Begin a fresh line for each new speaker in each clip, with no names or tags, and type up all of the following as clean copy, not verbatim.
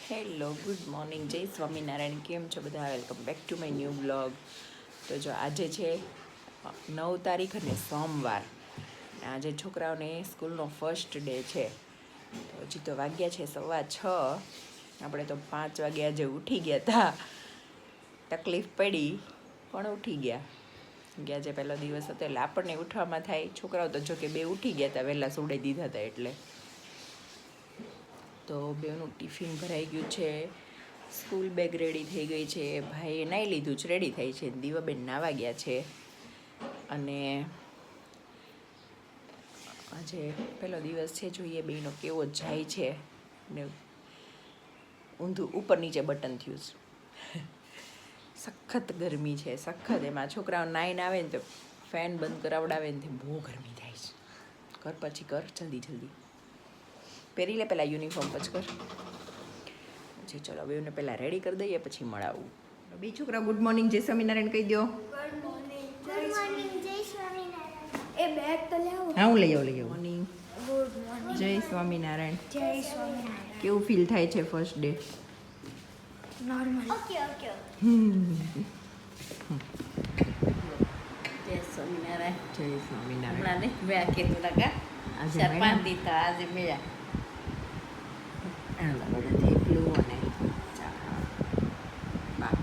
Hello good morning, જય સ્વામિનારાયણ. કેમ છો બધા? Welcome back to my new blog. તો જો આજે છે 9 તારીખ અને સોમવાર. આજે છોકરાઓને સ્કૂલનો ફર્સ્ટ ડે છે. તો હજી તો વાગ્યા છે 6:15. આપણે તો 5 વાગે આજે ઉઠી ગયા હતા. તકલીફ પડી પણ ઉઠી ગયા. કે આજે પહેલો દિવસ હતો એટલે આપણને ઉઠવામાં થાય. છોકરાઓ તો જો કે 2 ઉઠી ગયા હતા, વહેલા સોડાઈ દીધા હતા એટલે. તો બેનું ટિફિન ભરાઈ ગયું છે, સ્કૂલ બેગ રેડી થઈ ગઈ છે, ભાઈએ નાહી લીધું છે, રેડી થાય છે, દીવાબેન નાવા ગયા છે. અને આજે પહેલો દિવસ છે, જોઈએ બેનો કેવો જાય છે. ને ઊંધું ઉપર નીચે બટન થયું છે. સખત ગરમી છે, સખત. એમાં છોકરાઓ નાઈને આવે ને તો ફેન બંધ કરાવડાવે ને બહુ ગરમી થાય છે. કર પછી કર, જલ્દી જલ્દી પહેરી લે, પહેલાં યુનિફોર્મ પછી કર. પછી ચલો બેને પહેલાં રેડી કરી દઈએ, પછી મળાવું. બે છોકરા ગુડ મોર્નિંગ, જય સ્વામિનારાયણ કહી દો. હા, હું લઈ આવું. મોર્નિંગ, જય સ્વામિનારાયણ. કેવું ફીલ થાય છે ફર્સ્ટ ડે?
નોર્મલ.
જય સ્વામિનારાયણ.
જય સ્વામિનારાયણ.
હમણાં નહીં મેં કીધું લગા
આજે
4-5 દીધા આજે મેં
થેપલું અને ચા. બા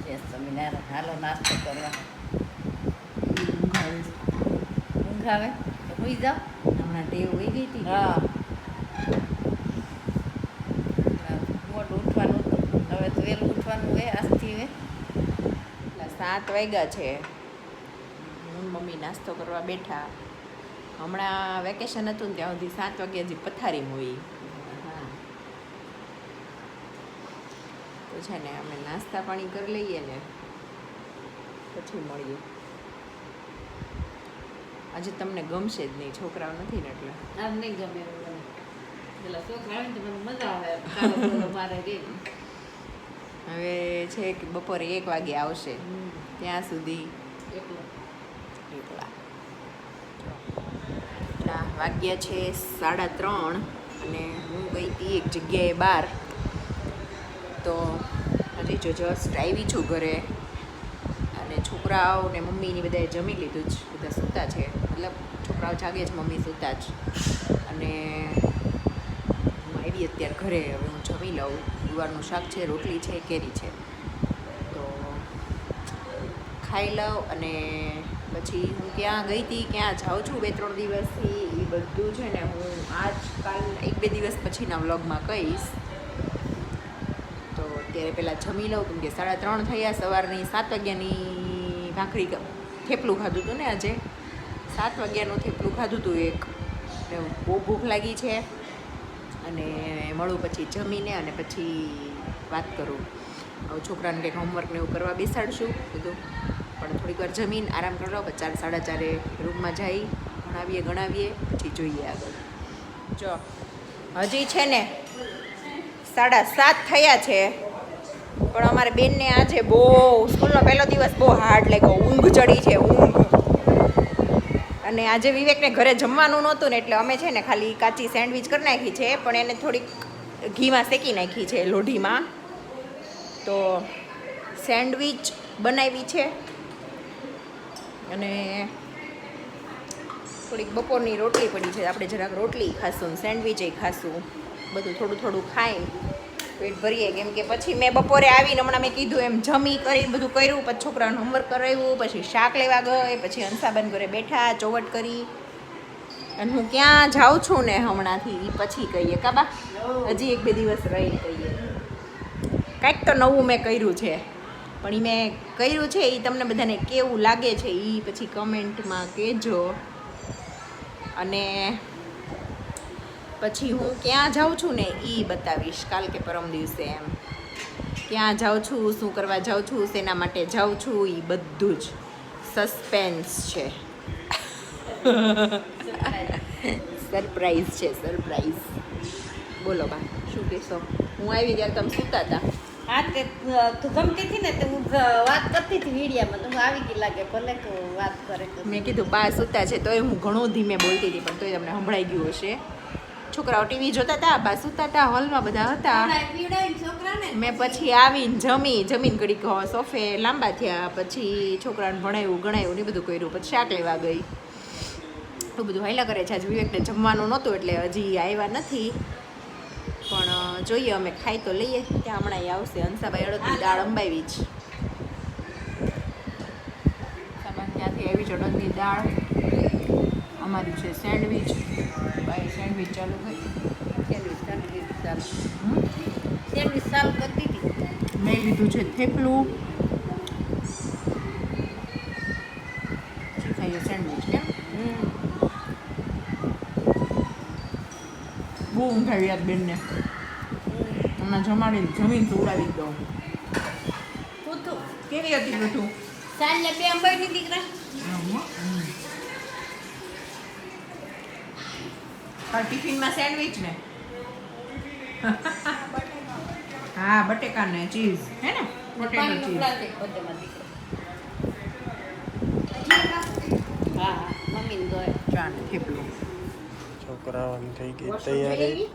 જય સ્વામિનારાયણ. હાલો નાસ્તો કરવા. ઊંઘ આવે તો સુઈ જાઓ.
હમણાં ટેવ હોઈ ગઈ હતી.
હા, મોટું ઉઠવાનું હતું, હવે તો વહેલું ઉઠવાનું હોય આજથી. હવે
7 વાગ્યા છે. હું મમ્મી નાસ્તો કરવા બેઠા. હમણાં વેકેશન હતું ને ત્યાં સુધી 7 વાગ્યા હજી પથારી હોય.
હા,
તો છે ને અમે નાસ્તા પાણી કરી લઈએ ને પછી મળીએ. આજે તમને ગમશે જ નહીં, છોકરાઓ નથી ને એટલે.
આમ નહીં ગમે એવું મને. પેલા છોકરા આવે ને તો મને મજા આવે. કાલો બોલો મારે રે.
હવે છે કે બપોરે 1 વાગે આવશે, ત્યાં સુધી
એટલું
એકલા. વાગ્યા છે 3:30 અને હું ગઈ હતી એક જગ્યાએ બહાર. તો હજી જો જસ્ટ આવી છું ઘરે. અને છોકરાઓ ને મમ્મીની બધાએ જમી લીધું જ, બધા સૂતા છે. મતલબ છોકરાઓ જાગે છે, મમ્મી સૂતા જ. અને હું આવી અત્યારે ઘરે. હવે હું જમી લઉં. ગુવારનું શાક છે, રોટલી છે, કેરી છે, તો ખાઈ લઉં. અને પછી હું ક્યાં ગઈ હતી, ક્યાં જાઉં છું 2-3 દિવસથી, એ બધું છે ને હું આજકાલ 1-2 દિવસ પછીના વ્લોગમાં કહીશ. તો અત્યારે પહેલાં જમી લઉં, કેમ કે 3:30 થયા. સવારની 7 વાગ્યાની ભાખરી થેપલું ખાધું હતું ને આજે. 7 વાગ્યાનું થેપલું ખાધું હતું એક. ને બહુ ભૂખ લાગી છે. અને મળું પછી જમીને અને પછી વાત કરું. હવે છોકરાને કંઈક હોમવર્ક ને એવું કરવા બેસાડશું બધું. પણ થોડીક વાર જમીને આરામ કરી લો. 4-4:30 રૂમમાં જઈ ગણાવીએ પછી જોઈએ આગળ. જો હજી છે ને 7:30 થયા છે, પણ અમારે બેનને આજે બહુ સ્કૂલનો પહેલો દિવસ બહુ હાર્ડ લાગ્યો. ઊંઘ ચડી છે, ઊંઘ. અને આજે વિવેકને ઘરે જમવાનું નહોતું ને એટલે અમે છે ને ખાલી કાચી સેન્ડવિચ કરી નાખી છે, પણ એને થોડીક ઘીમાં શેકી નાખી છે, લોઢીમાં. તો સેન્ડવિચ બનાવી છે અને થોડીક બપોરની રોટલી પડી છે. આપણે જરાક રોટલી ખાશું ને સેન્ડવિચે ખાશું. બધું થોડું થોડું ખાઈ પેટ ભરીએ. કેમ કે પછી મેં બપોરે આવીને હમણાં મેં કીધું એમ જમી કરી બધું કર્યું, પછી છોકરાનું હોમવર્ક કરાવ્યું, પછી શાક લેવા ગઈ, પછી હંસાબેન ઘરે બેઠા ચોવટ કરી. અને હું ક્યાં જાઉં છું ને હમણાંથી એ પછી કહીએ કાબા. હજી 1-2 દિવસ રહી કહીએ. કાંઈક તો નવું મેં કર્યું છે, પણ એ મેં કર્યું છે એ તમને બધાને કેવું લાગે છે એ પછી કમેન્ટમાં કહેજો. અને પછી હું ક્યાં જાઉં છું ને એ બતાવીશ કાલ કે પરમ દિવસે. એમ ક્યાં જાઉં છું, શું કરવા જાઉં છું, શેના માટે જાઉં છું, એ બધું જ સસ્પેન્સ છે. સરપ્રાઈઝ છે, સરપ્રાઈઝ. બોલો બા, શું કહેશો? હું આવી ત્યારે તમે સૂતા હતા.
હા, તે તું ગમતી હતી ને તે હું વાત કરતી હતી વીડિયામાં, તો હું આવી ગઈ લાગે. ભલે તો વાત કરે તો
મેં કીધું બા સૂતા છે, તોય હું ઘણું ધીમે બોલતી હતી, પણ તોય તમને સંભળાઈ ગયું હશે. છોકરાઓ ટીવી જોતા હતા, બા સુતા હતા, હોલમાં બધા હતા.
પીવડાવીને છોકરાને
મેં પછી આવીને જમીન ઘડીક સોફે લાંબા થયા, પછી છોકરાને ભણાવ્યું ગણાવ્યું ને બધું કર્યું, પછી શાક લેવા ગઈ. એવું બધું હાલ્યા કરે છે. આજ વિવેકને જમવાનું નહોતું એટલે હજી આવ્યા નથી, પણ જોઈએ અમે ખાઈ તો લઈએ. ત્યાં હમણાં આવશે. હંસાબાઈ અડદની દાળ અંબાવી જ સામાન ત્યાંથી આવી છે. અડદની દાળ અમારી છે. સેન્ડવિચ બાય સેન્ડવિચ ચાલુ થઈ.
સેન્ડવિચ ચાલુ કરી દીધી.
મેં લીધું છે થેપલું. શું ખાઈએ? સેન્ડવિચ. કેમ બહુ ઊંઘ આવી યાદ બેનને. હમણાં જમીન ઉડાવી દઉં.
પૂતું
કેવી હતી બધું?
સાંજે 2 અંબાઈની દીકરા
ટિફિનમાં સેન્ડવિચ ને હા બટેકા ને ચીઝ હે ને પોટેટો ચીઝ.
હા મમ્મીને દોય
ચાલ થેપલું.
છોકરાઓની થઈ ગઈ તૈયારી.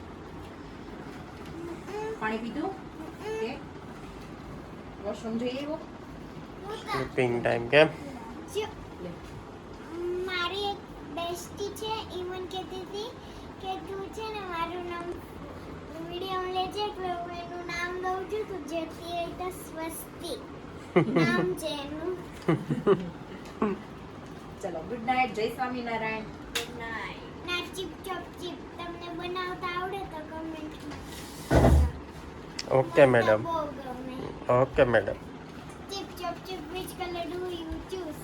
પાણી પીધું કે વોશરૂમ જઈ આવ્યો?
સ્લીપિંગ ટાઈમ કેમ?
મારી એક બેસ્ટી છે, ઈ મને કહેતી હતી કે તું છે ને મારું નામ વિડીયો લેજે, એટલે હું એનું નામ દઉં છું, તો જેથી એ તો સ્વસ્તિ નામ છે એનું.
ચલો ગુડ નાઇટ. જય સ્વામિનારાયણ.
ના ચીપ ચોપ ચીપ તમને બનાવતા આવડે તો કમેન્ટમાં.
Okay madam.
બહુ ગમે.
Okay madam.
ચીપ ચોપ ચીપ which color do you choose?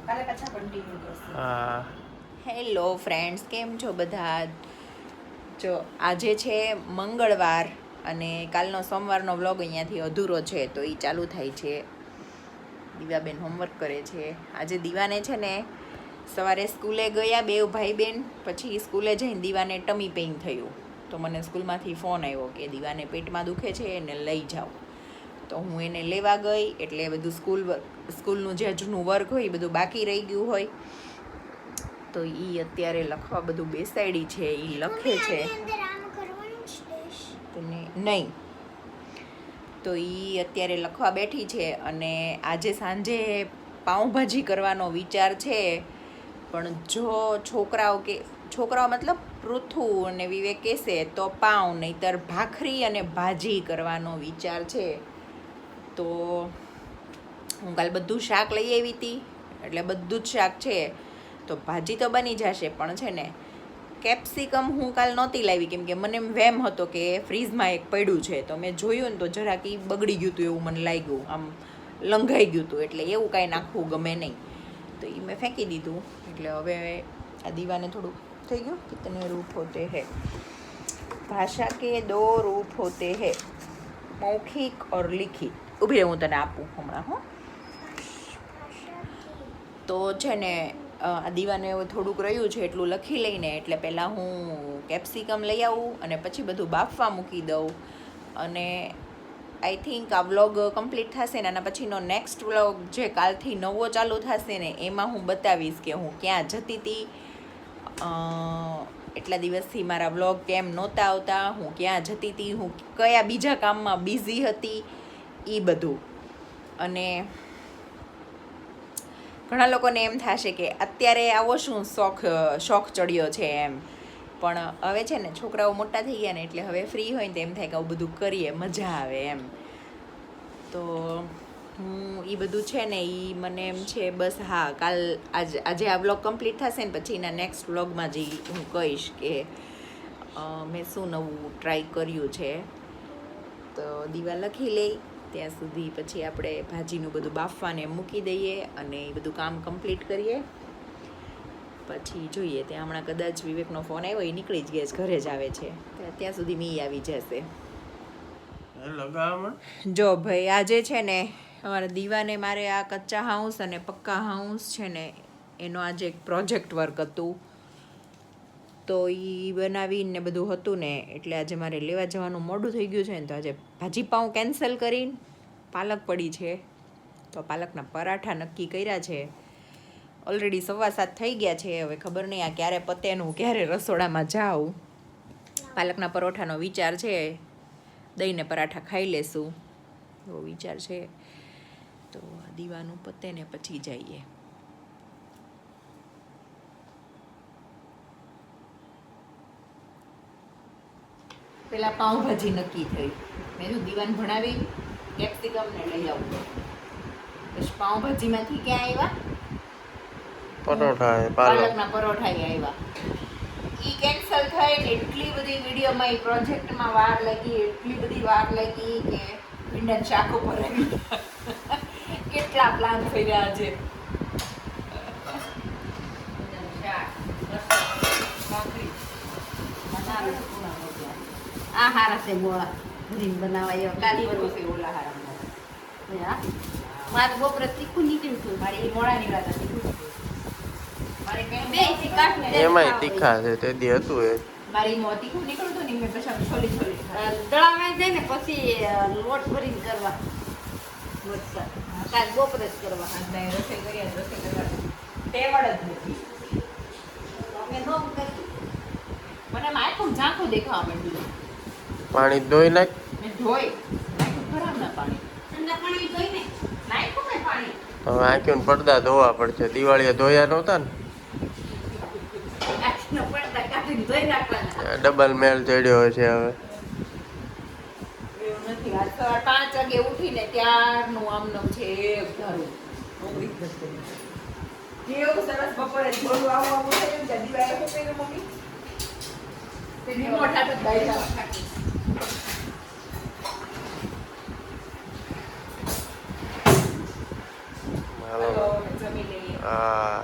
કાલે પાછા કન્ટિન્યુ કરશું.
હા
હેલો ફ્રેન્ડ્સ, કેમ છો બધા? જો આજે છે મંગળવાર અને કાલનો સોમવારનો વ્લોગ અહીંયાથી અધૂરો છે, તો એ ચાલુ થાય છે. દીવાબેન હોમવર્ક કરે છે. આજે દીવાને છે ને સવારે સ્કૂલે ગયા 2 ભાઈ બહેન, પછી સ્કૂલે જઈને દીવાને ટમી પેઇન થયું, તો મને સ્કૂલમાંથી ફોન આવ્યો કે દીવાને પેટમાં દુખે છે એને લઈ જાઓ. તો હું એને લેવા ગઈ. એટલે બધું સ્કૂલનું જે જૂનું વર્ક હોય એ બધું બાકી રહી ગયું હોય, તો એ અત્યારે લખવા બધું બેસાડી છે. એ લખે છે
અંદર આમ કરવાનું જ દેશ.
નહીં, તો એ અત્યારે લખવા બેઠી છે. અને આજે સાંજે પાઉંભાજી કરવાનો વિચાર છે, પણ જો છોકરાઓ મતલબ પૃથુ અને વિવેક કહેશે તો પાઉં, નહીંતર ભાખરી અને ભાજી કરવાનો વિચાર છે. તો હું કાલ બધું શાક લઈ આવી હતી, એટલે બધું જ શાક છે, તો ભાજી તો બની જશે. પણ છે ને કેપ્સિકમ હું કાલ નહોતી લાવી, કેમ કે મને એમ વહેમ હતો કે ફ્રીઝમાં એક પડ્યું છે, તો મેં જોયું ને તો જરાક એ બગડી ગયું હતું એવું મને લાગ્યું, આમ લંઘાઈ ગયું હતું, એટલે એવું કાંઈ નાખવું ગમે નહીં, તો એ મેં ફેંકી દીધું. એટલે હવે આ દીવાને થોડું થઈ ગયું. કિતને રૂપ હોતે હે ભાષા કે 2 રૂપ હોતે હે, મૌખિક ઓર લિખિત. ઊભી રહે, હું તને આપું હમણાં. હો તો છે ને આ દીવાને થોડુંક રહ્યું છે એટલું લખી લઈને, એટલે પહેલાં હું કેપ્સિકમ લઈ આવું અને પછી બધું બાફવા મૂકી દઉં. અને આઈ થિંક આ વ્લોગ કમ્પ્લીટ થશે ને આના પછીનો નેક્સ્ટ વ્લોગ જે કાલથી નવો ચાલુ થશે ને, એમાં હું બતાવીશ કે હું ક્યાં જતી હતી, એટલા દિવસથી મારા વ્લોગ કેમ નહોતા આવતા, હું ક્યાં જતી હતી, હું કયા બીજા કામમાં બિઝી હતી, એ બધું. અને ઘણા લોકોને એમ થશે કે અત્યારે આવો શું શોખ ચડ્યો છે એમ, પણ હવે છે ને છોકરાઓ મોટા થઈ ગયા ને, એટલે હવે ફ્રી હોય ને તો એમ થાય કે આવું બધું કરીએ, મજા આવે એમ. તો હું એ બધું છે ને એ મને એમ છે બસ. હા, આજે આ વ્લોગ કમ્પ્લીટ થશે ને પછી એના નેક્સ્ટ વ્લોગમાં જ હું કહીશ કે મેં શું નવું ટ્રાય કર્યું છે. તો દીવા લખી લઈ ત્યાં સુધી પછી આપણે ભાજીનું બધું બાફવાને મૂકી દઈએ અને એ બધું કામ કમ્પ્લીટ કરીએ. પછી જોઈએ, ત્યાં હમણાં કદાચ વિવેકનો ફોન આવ્યો, એ નીકળી જ ગયા, ઘરે જ આવે છે, ત્યાં સુધી મી આવી જશે. જો ભાઈ આજે છે ને અમારા દીવાને મારે આ કચ્ચા હાઉસ અને પક્કા હાઉસ છે ને એનો આજે એક પ્રોજેક્ટ વર્ક હતું, તો એ બનાવીને બધું હતું ને, એટલે આજે મારે લેવા જવાનું મોડું થઈ ગયું છે ને, તો આજે ભાજી પાઉં કેન્સલ કરીને પાલક પડી છે, તો પાલકના પરાઠા નક્કી કર્યા છે. ઓલરેડી 7:15 થઈ ગયા છે. હવે ખબર નહીં આ ક્યારે પતેનું, ક્યારે રસોડામાં જાઉં. પાલકના પરોઠાનો વિચાર છે, દહીંને પરાઠા ખાઈ લેશું એવો વિચાર છે. તો દીવાનું પતે ને પછી જઈએ. પેલા પાઉંભાજી નક્કી થઈ. મેં કીધું દીવાન ભણાવી કેપ્સિકમ ને લઈ આવું. પછી પાઉંભાજીમાંથી ક્યાં આવ્યા?
પરોઠા પાલક
પાલકના પરોઠા આવ્યા. ઈ કેન્સલ થઈ ને એટલી બધી વિડીયોમાં ઈ પ્રોજેક્ટમાં વાર લાગી, એટલી બધી વાર લાગી કે ભીંડાનું શાક ઉપર આવી ગયા. કેટલા પ્લાન થઈ રહ્યા છે.
આ હારા છે ગોળા ભરીને બનાવાય એવા કાલી
કાલી
વરસ
ઓલા હારા
હા મારે બપોરે તીખું નીકળ્યું હતું
મારી ઈ મોડાની વાત હતી. મારે કઈ
બે તીખા
એમાંય તીખા છે તે દી હતું એ
મારી મોતી કો નીકળતો ને મેં પછી છોલી છોલી
દળાવાય જાય ને પછી લોટ ભરીને કરવા મરચાં કાલ બપોરે જ કરવા
આજના રસોઈ કર્યા રસોઈ કરવા ટેવડ જ નથી.
અમે નો કરી
મને માયકું ઝાંખું દેખાવા માંડ્યું.
પાણી ધોઈ નાખ
મેં ધોઈ નાખ્યું ખરાબ ના પાણી
ઠંડા પાણી જોઈ ને
નાખ્યું મેં પાણી.
હવે આંખ્યું પડદા ધોવા પડશે. દિવાળીએ ધોયા નહોતા ને,
આખીનો પડદા કાઢીને ધોઈ નાખવાના
ડબલ મેલ ચડ્યો છે હવે.
એવું નથી. આજ સવાર 5 વાગે ઉઠીને ત્યારનું આમનું છે એક ધારું નોકરી જ નથી કરી. કેવું સરસ બપોરે થોડું આવું થયું છે. દિવાળે શું કર્યું મમ્મી? તે રિમોટ હાથ જ બાંધ્યા.
હાલો.
જમી લઈએ.
હા